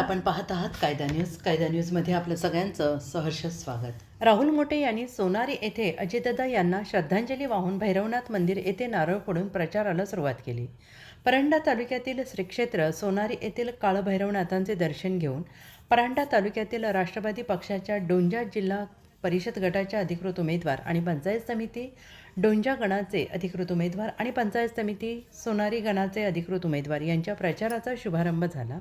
आपण पाहत आहात कायदा न्यूज. कायदा न्यूजमध्ये आपलं सगळ्यांचं सहर्ष स्वागत. राहुल मोटे यांनी सोनारी येथे अजितदादा यांना श्रद्धांजली वाहून भैरवनाथ मंदिर येथे नारळ फोडून प्रचाराला सुरुवात केली. परंडा तालुक्यातील श्रीक्षेत्र सोनारी येथील काळभैरवनाथांचे दर्शन घेऊन परांडा तालुक्यातील राष्ट्रवादी पक्षाच्या डोंजा जिल्हा परिषद गटाच्या अधिकृत उमेदवार आणि पंचायत समिती डोंजा गणाचे अधिकृत उमेदवार आणि पंचायत समिती सोनारी गणाचे अधिकृत उमेदवार यांच्या प्रचाराचा शुभारंभ झाला.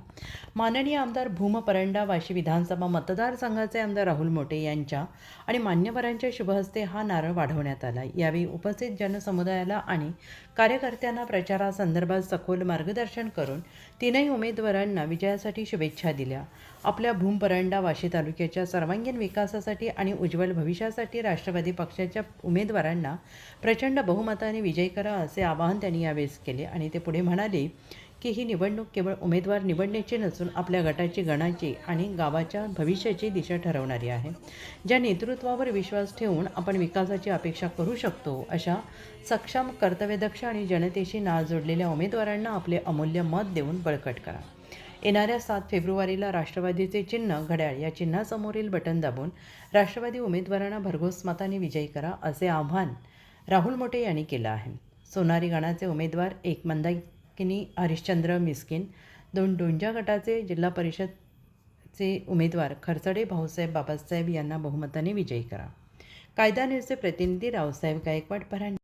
माननीय आमदार भूम परंडा वाशी विधानसभा मतदारसंघाचे आमदार राहुल मोटे यांच्या आणि मान्यवरांच्या शुभहस्ते हा नारळ वाढवण्यात आला. यावेळी उपस्थित जनसमुदायाला आणि कार्यकर्त्यांना प्रचारासंदर्भात सखोल मार्गदर्शन करून तीनही उमेदवारांना विजयासाठी शुभेच्छा दिल्या. आपल्या भूम परंडा वाशी तालुक्याच्या सर्वांगीण विकासासाठी आणि उज्ज्वल भविष्यासाठी राष्ट्रवादी पक्षाच्या उमेदवारांना प्रचंड बहुमताने विजयी करा असे आवाहन त्यांनी यावेळेस केले. आणि ते पुढे म्हणाले की ही निवडणूक केवळ उमेदवार निवडण्याची नसून आपल्या गटाची गणाची आणि गावाच्या भविष्याची दिशा ठरवणारी आहे. ज्या नेतृत्वावर विश्वास ठेवून आपण विकासाची अपेक्षा करू शकतो अशा सक्षम, कर्तव्यदक्ष आणि जनतेशी नाळ जोडलेल्या उमेदवारांना आपले अमूल्य मत देऊन बळकट करा. येणाऱ्या 7 फेब्रुवारीला राष्ट्रवादीचे चिन्ह घड्याळ या चिन्हासमोरील बटन दाबून राष्ट्रवादी उमेदवारांना भरघोस मताने विजयी करा असे आवाहन राहुल मोटे यांनी केलं आहे. सोनारी गणाचे उमेदवार 1 मंदाकिनी हरिश्चंद्र मिस्किन, 2 डोंजा गटाचे जिल्हा परिषदचे उमेदवार खरचडे भाऊसाहेब बाबासाहेब यांना बहुमताने विजयी करा. कायदा न्यूजचे प्रतिनिधी रावसाहेब गायकवाड, परांडा.